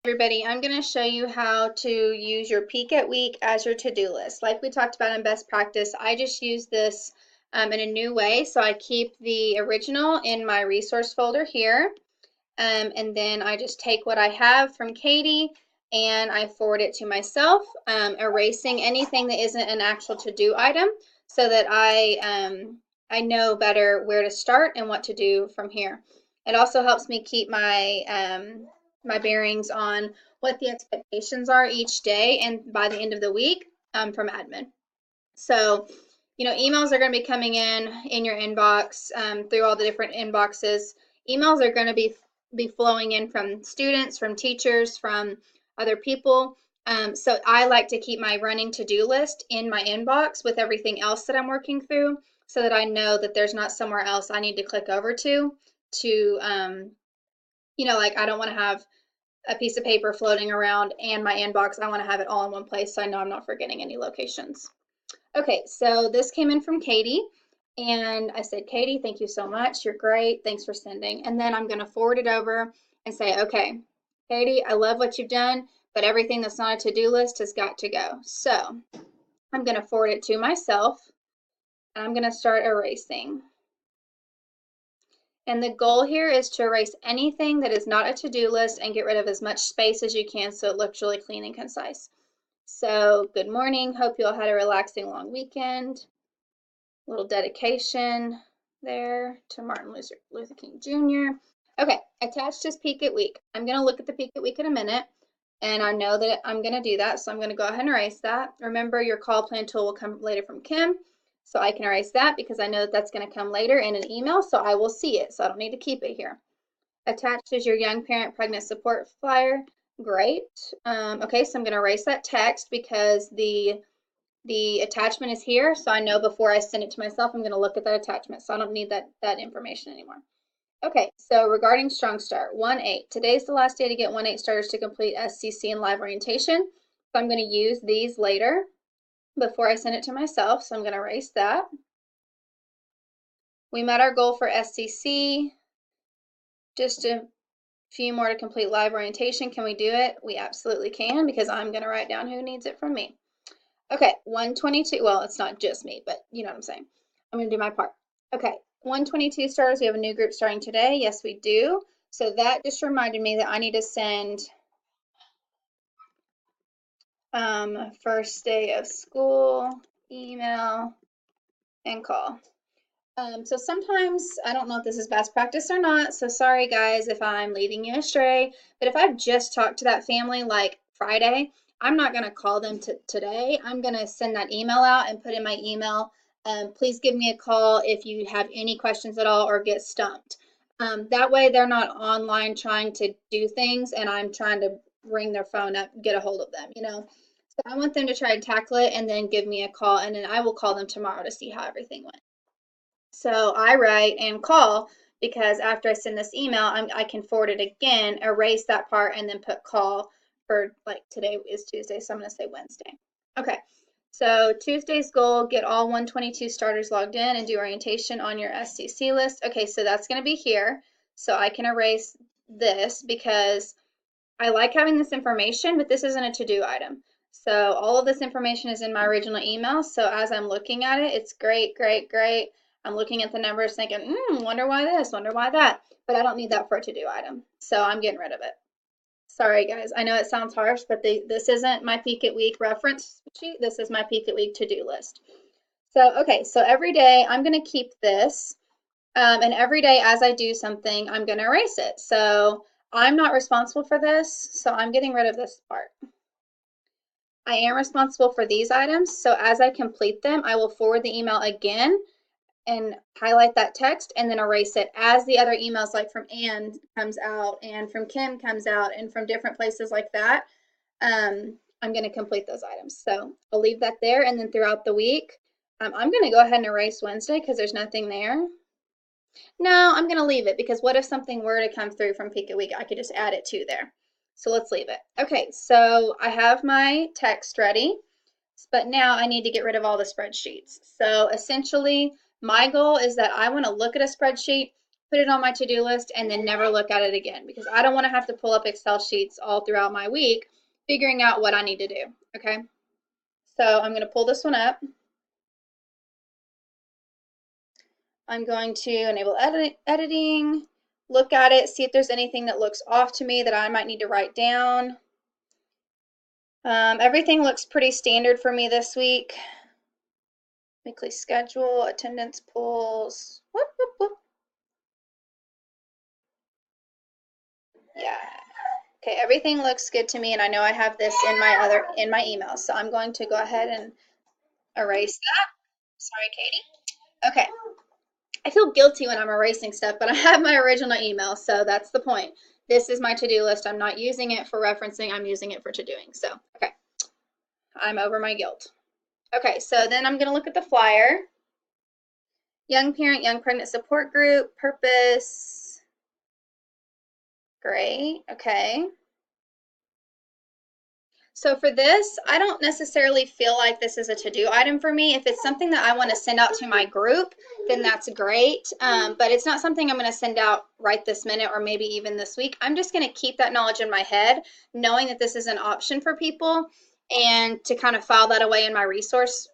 Everybody, I'm going to show you how to use your peek at week as your to-do list. Like we talked about in best practice, I just use this in a new way. So I keep the original in my resource folder here. And then I just take what I have from Katie and I forward it to myself, erasing anything that isn't an actual to-do item so that I know better where to start and what to do from here. It also helps me keep my bearings on what the expectations are each day and by the end of the week from admin. So, emails are going to be coming in your inbox through all the different inboxes. Emails are going to be flowing in from students, from teachers, from other people. So I like to keep my running to-do list in my inbox with everything else that I'm working through so that I know that there's not somewhere else I need to click over to like I don't want to have a piece of paper floating around and my inbox. I want to have it all in one place so I know I'm not forgetting any locations. Okay, so this came in from Katie, and I said, Katie, thank you so much. You're great. Thanks for sending. And then I'm going to forward it over and say, okay, Katie, I love what you've done, but everything that's not a to-do list has got to go. So I'm going to forward it to myself, and I'm going to start erasing. And the goal here is to erase anything that is not a to-do list and get rid of as much space as you can so it looks really clean and concise. So good morning. Hope you all had a relaxing long weekend. Little dedication there to Martin Luther King Jr. Okay, attached is peek at week. I'm going to look at the peek at week in a minute, and I know that I'm going to do that, so I'm going to go ahead and erase that. Remember, your call plan tool will come later from Kim, so I can erase that because I know that that's going to come later in an email, so I will see it, so I don't need to keep it here. Attached is your young parent pregnant support flyer. Great. Okay, so I'm going to erase that text because the attachment is here, so I know before I send it to myself, I'm going to look at that attachment, so I don't need that information anymore. Okay, so regarding Strong Start, 1-8. Today's the last day to get 1-8 starters to complete SCC and live orientation. So I'm going to use these later before I send it to myself, so I'm going to erase that. We met our goal for SCC. Just a few more to complete live orientation. Can we do it? We absolutely can because I'm going to write down who needs it from me. Okay, 122, well, it's not just me, but you know what I'm saying. I'm going to do my part. Okay, 122 starters, we have a new group starting today. Yes, we do. So that just reminded me that I need to send first day of school, email, and call. So sometimes, I don't know if this is best practice or not, so sorry guys if I'm leading you astray, but if I've just talked to that family like Friday, I'm not going to call them today. I'm going to send that email out and put in my email, please give me a call if you have any questions at all or get stumped. That way they're not online trying to do things and I'm trying to ring their phone up, get a hold of them, So I want them to try and tackle it and then give me a call and then I will call them tomorrow to see how everything went. So I write and call because after I send this email, I can forward it again, erase that part, and then put call for like today is Tuesday, so I'm going to say Wednesday. Okay, so Tuesday's goal, get all 122 starters logged in and do orientation on your SCC list. Okay, so that's going to be here. So I can erase this because I like having this information, but this isn't a to-do item. So all of this information is in my original email. So as I'm looking at it, it's great, great, great. I'm looking at the numbers thinking, wonder why this, wonder why that. But I don't need that for a to-do item. So I'm getting rid of it. Sorry, guys. I know it sounds harsh, but this isn't my peek at week reference sheet. This is my peek at week to-do list. So, okay, so every day I'm going to keep this. And every day as I do something, I'm going to erase it. So I'm not responsible for this, so I'm getting rid of this part. I am responsible for these items, so as I complete them, I will forward the email again and highlight that text and then erase it as the other emails like from Anne comes out and from Kim comes out and from different places like that. I'm going to complete those items. So I'll leave that there and then throughout the week, I'm going to go ahead and erase Wednesday because there's nothing there. No, I'm going to leave it because what if something were to come through from Peek a Week? I could just add it to there. So let's leave it. Okay, so I have my text ready, but now I need to get rid of all the spreadsheets. So essentially, my goal is that I want to look at a spreadsheet, put it on my to-do list, and then never look at it again because I don't want to have to pull up Excel sheets all throughout my week figuring out what I need to do. Okay. So I'm going to pull this one up. I'm going to enable editing, look at it, see if there's anything that looks off to me that I might need to write down. Everything looks pretty standard for me this week. Weekly schedule, attendance pulls. Whoop, whoop, whoop. Yeah. Okay, everything looks good to me, and I know I have this in my email, so I'm going to go ahead and erase that. Sorry, Katie. Okay. I feel guilty when I'm erasing stuff, but I have my original email, so that's the point. This is my to-do list. I'm not using it for referencing. I'm using it for to-doing. So, okay. I'm over my guilt. Okay, so then I'm going to look at the flyer. Young parent, young pregnant support group, purpose. Great. Okay. So for this, I don't necessarily feel like this is a to-do item for me. If it's something that I want to send out to my group, then that's great. But it's not something I'm going to send out right this minute or maybe even this week. I'm just going to keep that knowledge in my head, knowing that this is an option for people and to kind of file that away in my resource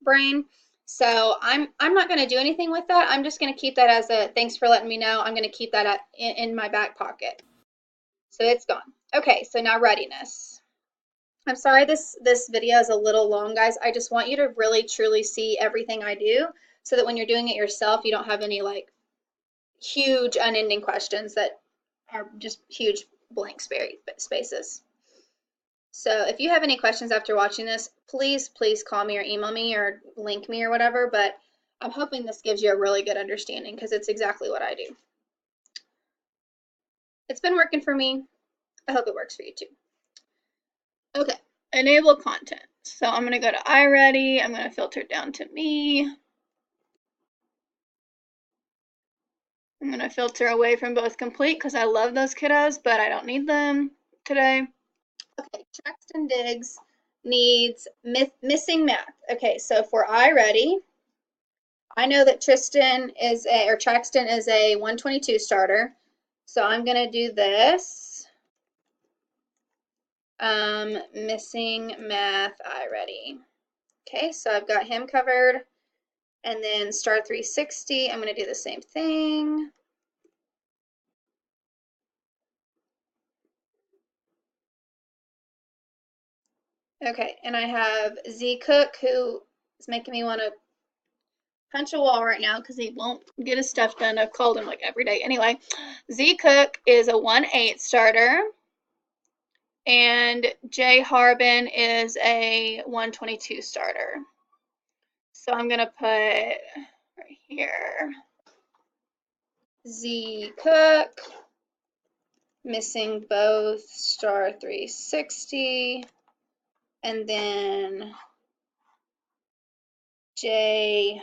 brain. So I'm not going to do anything with that. I'm just going to keep that as a thanks for letting me know. I'm going to keep that in my back pocket. So it's gone. Okay, so now readiness. I'm sorry this video is a little long, guys. I just want you to really truly see everything I do so that when you're doing it yourself, you don't have any like huge unending questions that are just huge blank spaces. So if you have any questions after watching this, please call me or email me or link me or whatever, but I'm hoping this gives you a really good understanding because it's exactly what I do. It's been working for me. I hope it works for you too. Okay, enable content. So I'm going to go to iReady. I'm going to filter down to me. I'm going to filter away from both complete because I love those kiddos, but I don't need them today. Okay, Traxton Diggs needs missing math. Okay, so for iReady, I know that Traxton is a 122 starter. So I'm going to do this. Missing math iReady. Okay, so I've got him covered. And then star 360, I'm going to do the same thing. Okay, and I have Z Cook, who is making me want to punch a wall right now because he won't get his stuff done. I've called him like every day. Anyway, Z Cook is a 1-8 starter, and Jay Harbin is a 122 starter. So I'm going to put right here Z Cook, missing both star 360, and then J.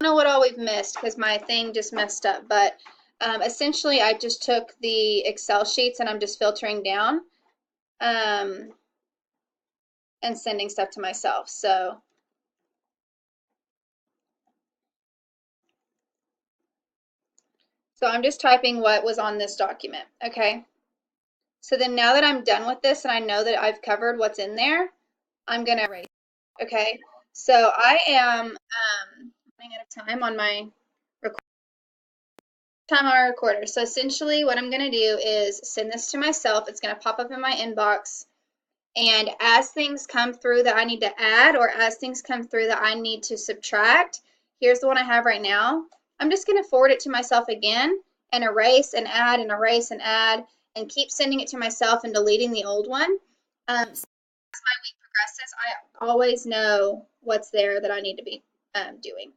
I don't know what all we've missed because my thing just messed up, but essentially I just took the Excel sheets and I'm just filtering down and sending stuff to myself. So I'm just typing what was on this document. Okay. So then now that I'm done with this and I know that I've covered what's in there, I'm going to erase. Okay. So I am running out of time on my recorder. So essentially what I'm going to do is send this to myself. It's going to pop up in my inbox. And as things come through that I need to add or as things come through that I need to subtract, here's the one I have right now. I'm just going to forward it to myself again and erase and add and erase and add and keep sending it to myself and deleting the old one. As my week progresses, I always know what's there that I need to be doing.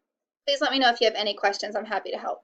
Please let me know if you have any questions. I'm happy to help.